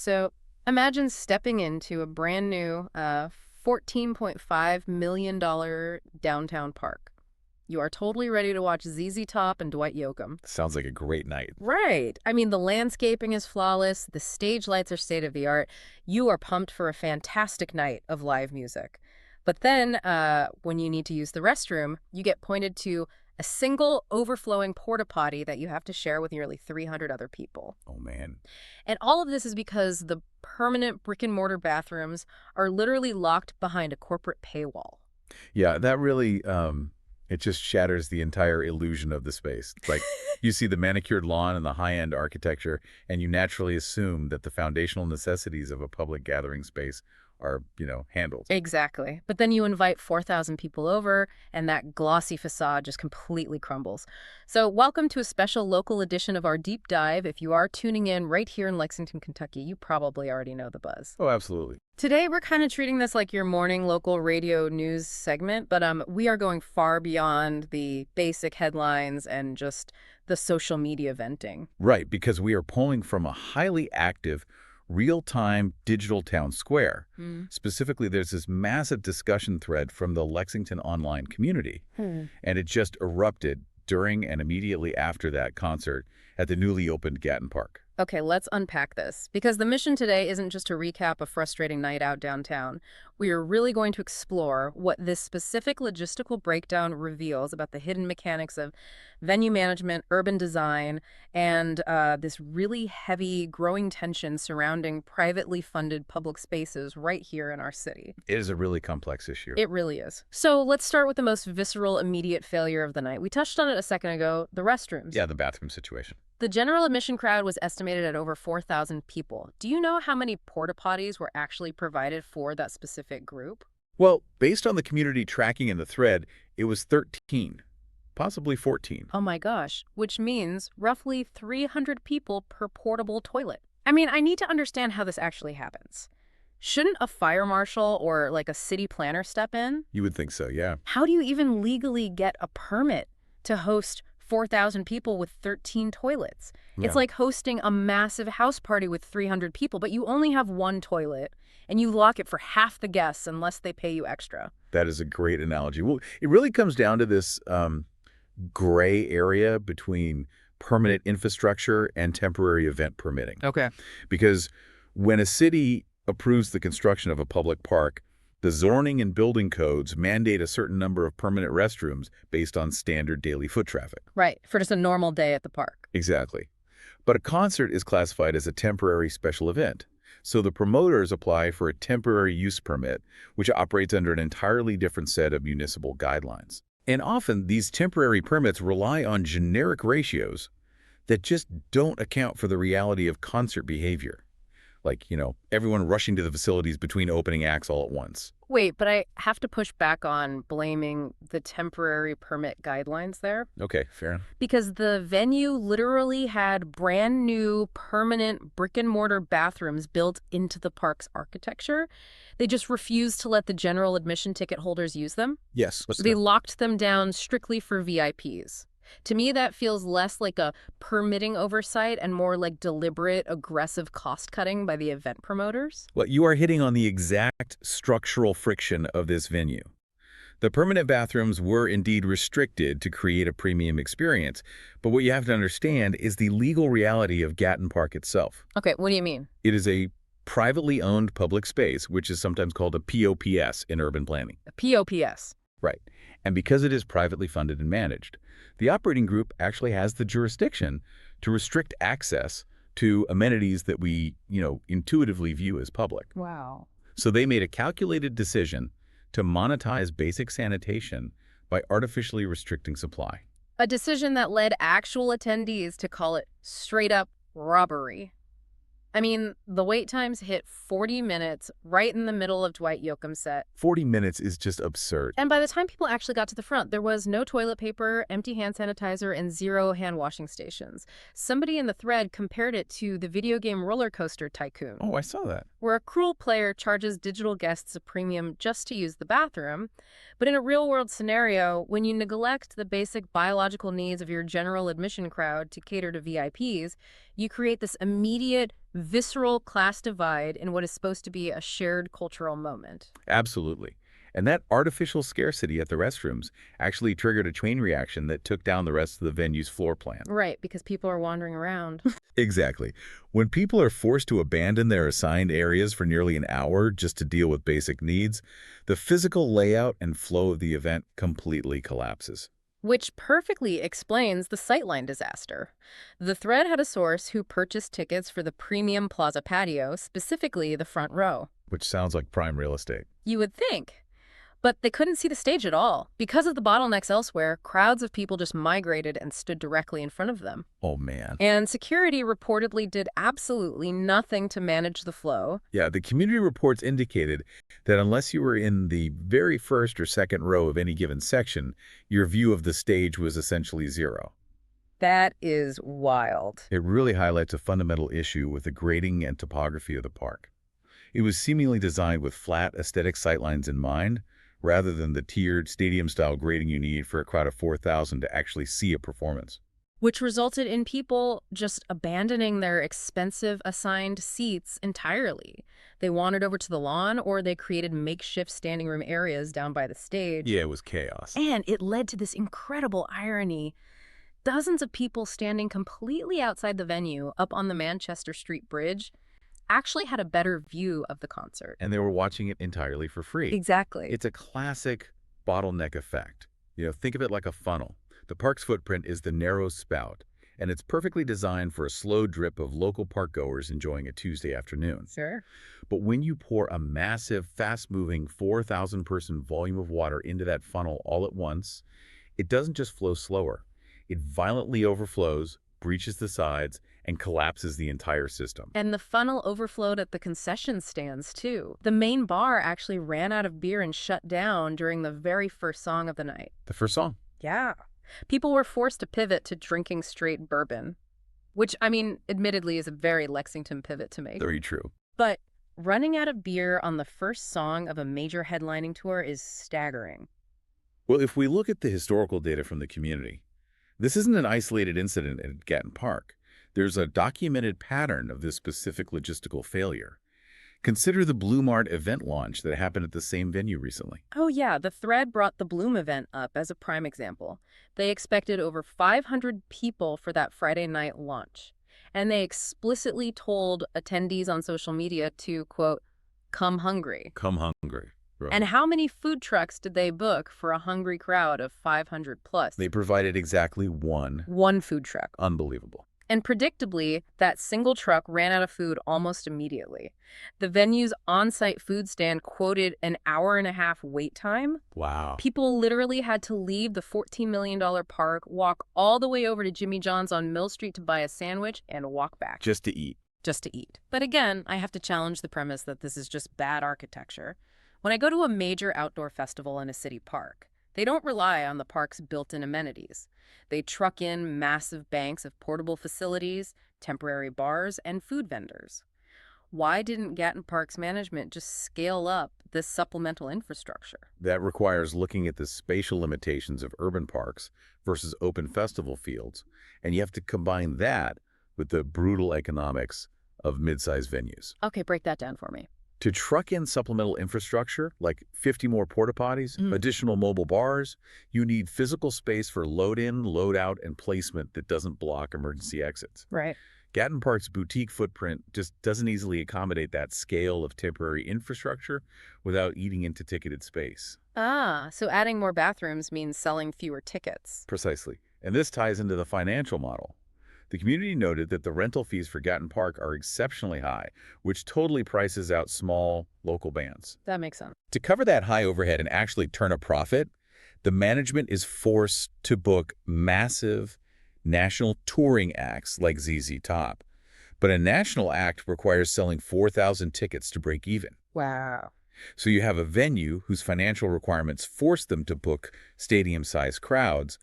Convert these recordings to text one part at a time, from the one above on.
So imagine stepping into a brand new $14.5 million downtown park. You are totally ready to watch ZZ Top and Dwight Yoakam. Sounds like a great night. Right. I mean, the landscaping is flawless. The stage lights are state-of-the-art. You are pumped for a fantastic night of live music. But then, when you need to use the restroom, you get pointed to a single overflowing porta potty that you have to share with nearly 300 other people. Oh, man. And all of this is because the permanent brick-and-mortar bathrooms are literally locked behind a corporate paywall. Yeah, that really, it just shatters the entire illusion of the space. It's like you see the manicured lawn and the high-end architecture, and you naturally assume that the foundational necessities of a public gathering space are, handled. Exactly. But then you invite 4,000 people over, and that glossy facade just completely crumbles. So welcome to a special local edition of our deep dive. If you are tuning in right here in Lexington, Kentucky, you probably already know the buzz. Oh, absolutely. Today, we're kind of treating this like your morning local radio news segment, but we are going far beyond the basic headlines and just the social media venting. Right, because we are pulling from a highly active, real-time digital town square. Specifically, there's this massive discussion thread from the Lexington online community, and it just erupted during and immediately after that concert at the newly opened Gatton Park. Okay, let's unpack this, because the mission today isn't just to recap a frustrating night out downtown. We are really going to explore what this specific logistical breakdown reveals about the hidden mechanics of venue management, urban design, and this really heavy growing tension surrounding privately funded public spaces right here in our city. It is a really complex issue. It really is. So let's start with the most visceral, immediate failure of the night. We touched on it a second ago, the restrooms. Yeah, the bathroom situation. The general admission crowd was estimated at over 4,000 people. Do you know how many porta potties were actually provided for that specific group? Well, based on the community tracking in the thread, it was 13, possibly 14. Oh my gosh, which means roughly 300 people per portable toilet. I mean, I need to understand how this actually happens. Shouldn't a fire marshal or like a city planner step in? You would think so, yeah. How do you even legally get a permit to host 4,000 people with 13 toilets? It's like hosting a massive house party with 300 people, but you only have one toilet, and you lock it for half the guests unless they pay you extra. That is a great analogy. Well, it really comes down to this gray area between permanent infrastructure and temporary event permitting. Okay. Because when a city approves the construction of a public park, the zoning and building codes mandate a certain number of permanent restrooms based on standard daily foot traffic. Right, for just a normal day at the park. Exactly. But a concert is classified as a temporary special event. So the promoters apply for a temporary use permit, which operates under an entirely different set of municipal guidelines. And often, these temporary permits rely on generic ratios that just don't account for the reality of concert behavior. Like, everyone rushing to the facilities between opening acts all at once. Wait, but I have to push back on blaming the temporary permit guidelines there. Okay, fair enough. Because the venue literally had brand new permanent brick and mortar bathrooms built into the park's architecture. They just refused to let the general admission ticket holders use them. Yes. They locked them down strictly for VIPs. To me, that feels less like a permitting oversight and more like deliberate, aggressive cost-cutting by the event promoters. Well, you are hitting on the exact structural friction of this venue. The permanent bathrooms were indeed restricted to create a premium experience, but what you have to understand is the legal reality of Gatton Park itself. Okay, what do you mean? It is a privately owned public space, which is sometimes called a POPS in urban planning. A POPS. Right. And because it is privately funded and managed, the operating group actually has the jurisdiction to restrict access to amenities that we, intuitively view as public. Wow. So they made a calculated decision to monetize basic sanitation by artificially restricting supply. A decision that led actual attendees to call it straight-up robbery. I mean, the wait times hit 40 minutes right in the middle of Dwight Yoakam's set. 40 minutes is just absurd. And by the time people actually got to the front, there was no toilet paper, empty hand sanitizer, and 0 hand washing stations. Somebody in the thread compared it to the video game Roller Coaster Tycoon. Oh, I saw that. Where a cruel player charges digital guests a premium just to use the bathroom. But in a real-world scenario, when you neglect the basic biological needs of your general admission crowd to cater to VIPs, You create this immediate, visceral class divide in what is supposed to be a shared cultural moment. Absolutely. And that artificial scarcity at the restrooms actually triggered a chain reaction that took down the rest of the venue's floor plan. Right, because people are wandering around. Exactly. When people are forced to abandon their assigned areas for nearly an hour just to deal with basic needs, the physical layout and flow of the event completely collapses. Which perfectly explains the sightline disaster. The thread had a source who purchased tickets for the premium plaza patio, specifically the front row. Which sounds like prime real estate. You would think. But they couldn't see the stage at all. Because of the bottlenecks elsewhere, crowds of people just migrated and stood directly in front of them. Oh, man. And security reportedly did absolutely nothing to manage the flow. Yeah, the community reports indicated that unless you were in the very first or second row of any given section, your view of the stage was essentially zero. That is wild. It really highlights a fundamental issue with the grading and topography of the park. It was seemingly designed with flat, aesthetic sightlines in mind, rather than the tiered, stadium-style grading you need for a crowd of 4,000 to actually see a performance. Which resulted in people just abandoning their expensive assigned seats entirely. They wandered over to the lawn, or they created makeshift standing room areas down by the stage. Yeah, it was chaos. And it led to this incredible irony. Dozens of people standing completely outside the venue up on the Manchester Street Bridge actually had a better view of the concert. And they were watching it entirely for free. Exactly. It's a classic bottleneck effect. Think of it like a funnel. The park's footprint is the narrow spout, and it's perfectly designed for a slow drip of local park goers enjoying a Tuesday afternoon. Sure. But when you pour a massive, fast-moving 4,000-person volume of water into that funnel all at once, it doesn't just flow slower. It violently overflows, breaches the sides, and collapses the entire system. And the funnel overflowed at the concession stands, too. The main bar actually ran out of beer and shut down during the very first song of the night. The first song. Yeah. People were forced to pivot to drinking straight bourbon, which, admittedly is a very Lexington pivot to make. Very true. But running out of beer on the first song of a major headlining tour is staggering. Well, if we look at the historical data from the community, this isn't an isolated incident at Gatton Park. There's a documented pattern of this specific logistical failure. Consider the Blue Mart event launch that happened at the same venue recently. Oh yeah, the thread brought the Bloom event up as a prime example. They expected over 500 people for that Friday night launch. And they explicitly told attendees on social media to, quote, come hungry. Come hungry. Right. And how many food trucks did they book for a hungry crowd of 500 plus? They provided exactly one. One food truck. Unbelievable. And predictably, that single truck ran out of food almost immediately. The venue's on-site food stand quoted an hour-and-a-half wait time. Wow. People literally had to leave the $14 million park, walk all the way over to Jimmy John's on Mill Street to buy a sandwich, and walk back. Just to eat. Just to eat. But again, I have to challenge the premise that this is just bad architecture. When I go to a major outdoor festival in a city park, they don't rely on the park's built-in amenities. They truck in massive banks of portable facilities, temporary bars, and food vendors. Why didn't Gatton Park's management just scale up this supplemental infrastructure? That requires looking at the spatial limitations of urban parks versus open festival fields, and you have to combine that with the brutal economics of mid-sized venues. Okay, break that down for me. To truck in supplemental infrastructure, like 50 more porta potties, additional mobile bars, you need physical space for load in, load out, and placement that doesn't block emergency exits. Right. Gatton Park's boutique footprint just doesn't easily accommodate that scale of temporary infrastructure without eating into ticketed space. Ah, so adding more bathrooms means selling fewer tickets. Precisely. And this ties into the financial model. The community noted that the rental fees for Gatton Park are exceptionally high, which totally prices out small, local bands. That makes sense. To cover that high overhead and actually turn a profit, the management is forced to book massive national touring acts like ZZ Top. But a national act requires selling 4,000 tickets to break even. Wow. So you have a venue whose financial requirements force them to book stadium-sized crowds,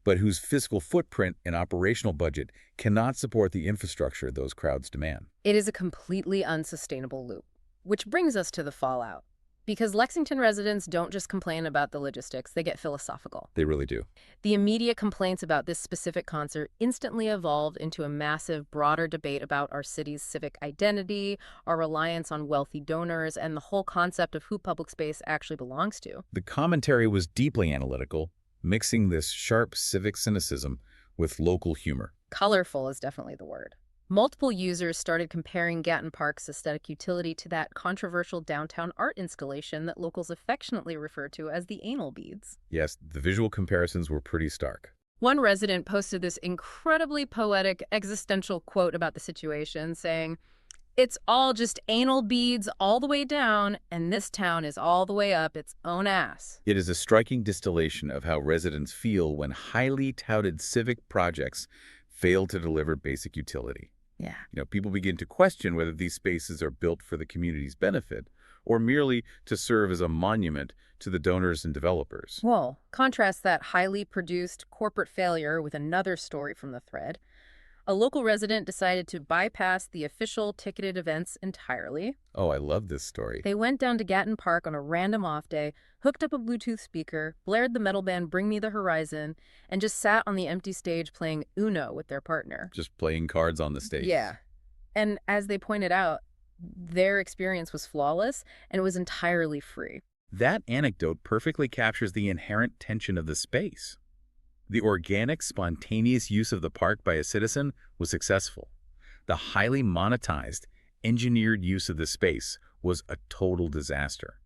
but whose fiscal footprint and operational budget cannot support the infrastructure those crowds demand. It is a completely unsustainable loop, which brings us to the fallout. Because Lexington residents don't just complain about the logistics, they get philosophical. They really do. The immediate complaints about this specific concert instantly evolved into a massive, broader debate about our city's civic identity, our reliance on wealthy donors, and the whole concept of who public space actually belongs to. The commentary was deeply analytical, mixing this sharp civic cynicism with local humor. Colorful is definitely the word. Multiple users started comparing Gatton Park's aesthetic utility to that controversial downtown art installation that locals affectionately refer to as the anal beads. Yes, the visual comparisons were pretty stark. One resident posted this incredibly poetic existential quote about the situation, saying, "It's all just anal beads all the way down, and this town is all the way up its own ass." It is a striking distillation of how residents feel when highly touted civic projects fail to deliver basic utility. Yeah. People begin to question whether these spaces are built for the community's benefit or merely to serve as a monument to the donors and developers. Well, contrast that highly produced corporate failure with another story from the thread. A local resident decided to bypass the official ticketed events entirely. Oh, I love this story. They went down to Gatton Park on a random off day, hooked up a Bluetooth speaker, blared the metal band Bring Me the Horizon, and just sat on the empty stage playing Uno with their partner. Just playing cards on the stage. Yeah. And as they pointed out, their experience was flawless and it was entirely free. That anecdote perfectly captures the inherent tension of the space. The organic, spontaneous use of the park by a citizen was successful. The highly monetized, engineered use of the space was a total disaster.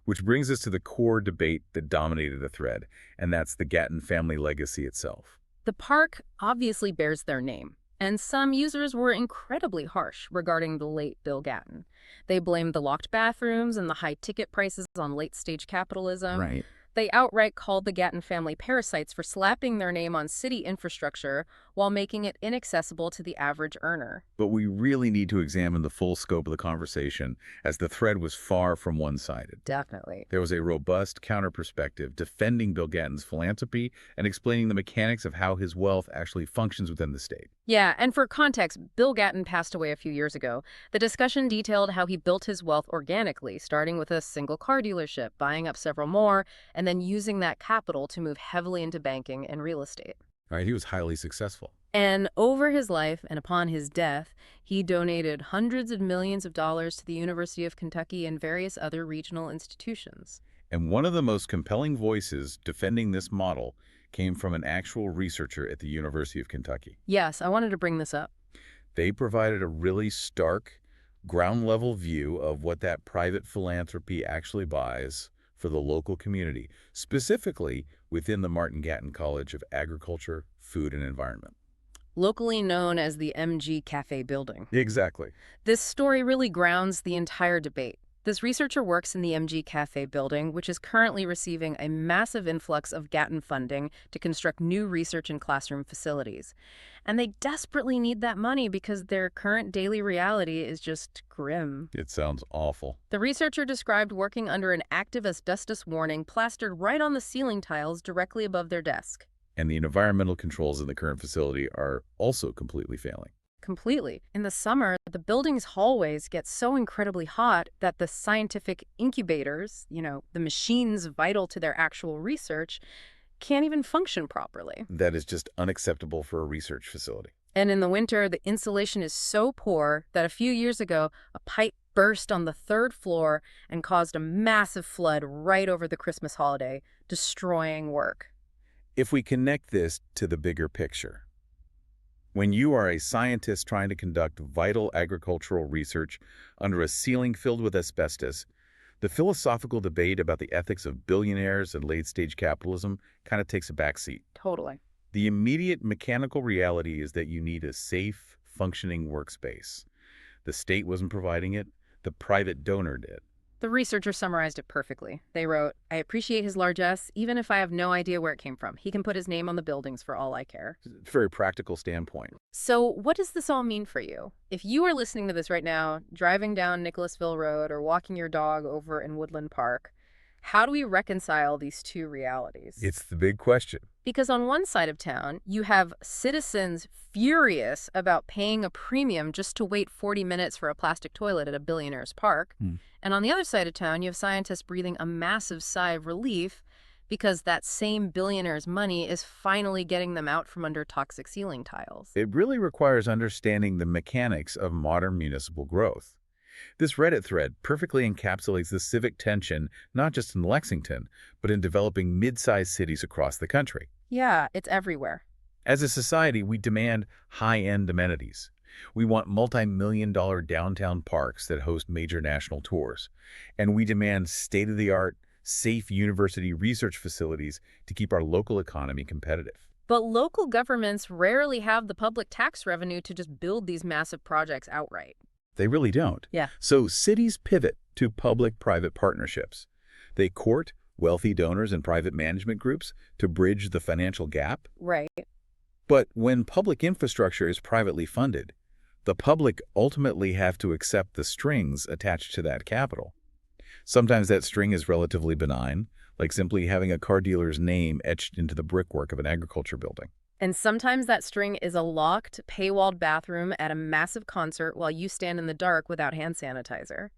Which brings us to the core debate that dominated the thread, and that's the Gatton family legacy itself. The park obviously bears their name, and some users were incredibly harsh regarding the late Bill Gatton. They blamed the locked bathrooms and the high ticket prices on late-stage capitalism. Right. They outright called the Gatton family parasites for slapping their name on city infrastructure while making it inaccessible to the average earner. But we really need to examine the full scope of the conversation, as the thread was far from one-sided. Definitely. There was a robust counter-perspective defending Bill Gatton's philanthropy and explaining the mechanics of how his wealth actually functions within the state. Yeah, and for context, Bill Gatton passed away a few years ago. The discussion detailed how he built his wealth organically, starting with a single car dealership, buying up several more, and then using that capital to move heavily into banking and real estate. Right, he was highly successful. And over his life and upon his death, he donated hundreds of millions of dollars to the University of Kentucky and various other regional institutions. And one of the most compelling voices defending this model came from an actual researcher at the University of Kentucky. Yes, I wanted to bring this up. They provided a really stark, ground-level view of what that private philanthropy actually buys for the local community, specifically within the Martin Gatton College of Agriculture, Food, and Environment. Locally known as the MG Cafe building. Exactly. This story really grounds the entire debate. This researcher works in the MG Cafe building, which is currently receiving a massive influx of Gatton funding to construct new research and classroom facilities. And they desperately need that money because their current daily reality is just grim. It sounds awful. The researcher described working under an active asbestos warning plastered right on the ceiling tiles directly above their desk. And the environmental controls in the current facility are also completely failing. Completely. In the summer, the building's hallways get so incredibly hot that the scientific incubators, the machines vital to their actual research, can't even function properly. That is just unacceptable for a research facility. And in the winter, the insulation is so poor that a few years ago, a pipe burst on the third floor and caused a massive flood right over the Christmas holiday, destroying work. If we connect this to the bigger picture, when you are a scientist trying to conduct vital agricultural research under a ceiling filled with asbestos, the philosophical debate about the ethics of billionaires and late-stage capitalism kind of takes a backseat. Totally. The immediate mechanical reality is that you need a safe, functioning workspace. The state wasn't providing it, the private donor did. The researcher summarized it perfectly. They wrote, "I appreciate his largesse, even if I have no idea where it came from. He can put his name on the buildings for all I care." Very practical standpoint. So what does this all mean for you? If you are listening to this right now, driving down Nicholasville Road or walking your dog over in Woodland Park, How do we reconcile these two realities? It's the big question. Because on one side of town, you have citizens furious about paying a premium just to wait 40 minutes for a plastic toilet at a billionaire's park. Hmm. And on the other side of town, you have scientists breathing a massive sigh of relief because that same billionaire's money is finally getting them out from under toxic ceiling tiles. It really requires understanding the mechanics of modern municipal growth. This Reddit thread perfectly encapsulates the civic tension not just in Lexington, but in developing mid-sized cities across the country. Yeah, it's everywhere. As a society, we demand high-end amenities. We want multi-million-dollar downtown parks that host major national tours. And we demand state-of-the-art, safe university research facilities to keep our local economy competitive. But local governments rarely have the public tax revenue to just build these massive projects outright. They really don't. Yeah. So cities pivot to public-private partnerships. They court wealthy donors and private management groups to bridge the financial gap. Right. But when public infrastructure is privately funded, the public ultimately have to accept the strings attached to that capital. Sometimes that string is relatively benign, like simply having a car dealer's name etched into the brickwork of an agriculture building. And sometimes that string is a locked, paywalled bathroom at a massive concert while you stand in the dark without hand sanitizer.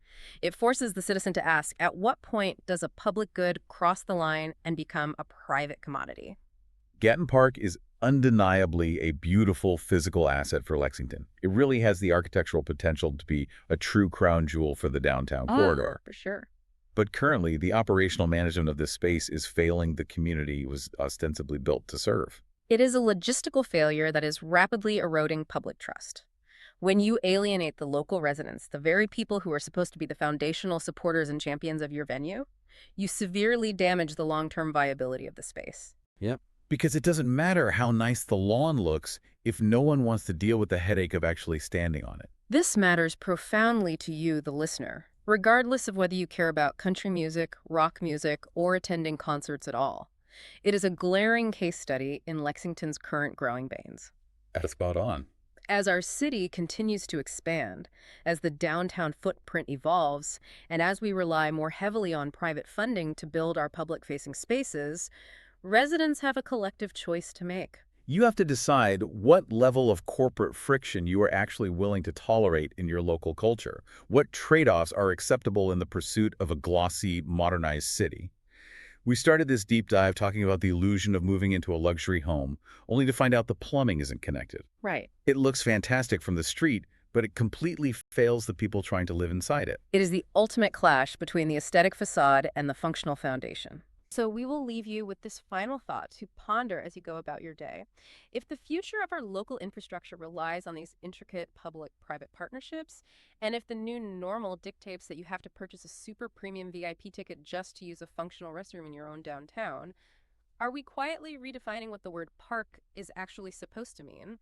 It forces the citizen to ask, at what point does a public good cross the line and become a private commodity? Gatton Park is undeniably a beautiful physical asset for Lexington. It really has the architectural potential to be a true crown jewel for the downtown corridor. For sure. But currently, the operational management of this space is failing the community it was ostensibly built to serve. It is a logistical failure that is rapidly eroding public trust. When you alienate the local residents, the very people who are supposed to be the foundational supporters and champions of your venue, you severely damage the long-term viability of the space. Yep. Because it doesn't matter how nice the lawn looks if no one wants to deal with the headache of actually standing on it. This matters profoundly to you, the listener, regardless of whether you care about country music, rock music, or attending concerts at all. It is a glaring case study in Lexington's current growing pains. That's spot on. As our city continues to expand, as the downtown footprint evolves, and as we rely more heavily on private funding to build our public-facing spaces, residents have a collective choice to make. You have to decide what level of corporate friction you are actually willing to tolerate in your local culture. What trade-offs are acceptable in the pursuit of a glossy, modernized city. We started this deep dive talking about the illusion of moving into a luxury home, only to find out the plumbing isn't connected. Right. It looks fantastic from the street, but it completely fails the people trying to live inside it. It is the ultimate clash between the aesthetic facade and the functional foundation. So we will leave you with this final thought to ponder as you go about your day. If the future of our local infrastructure relies on these intricate public-private partnerships, and if the new normal dictates that you have to purchase a super premium VIP ticket just to use a functional restroom in your own downtown, are we quietly redefining what the word park is actually supposed to mean?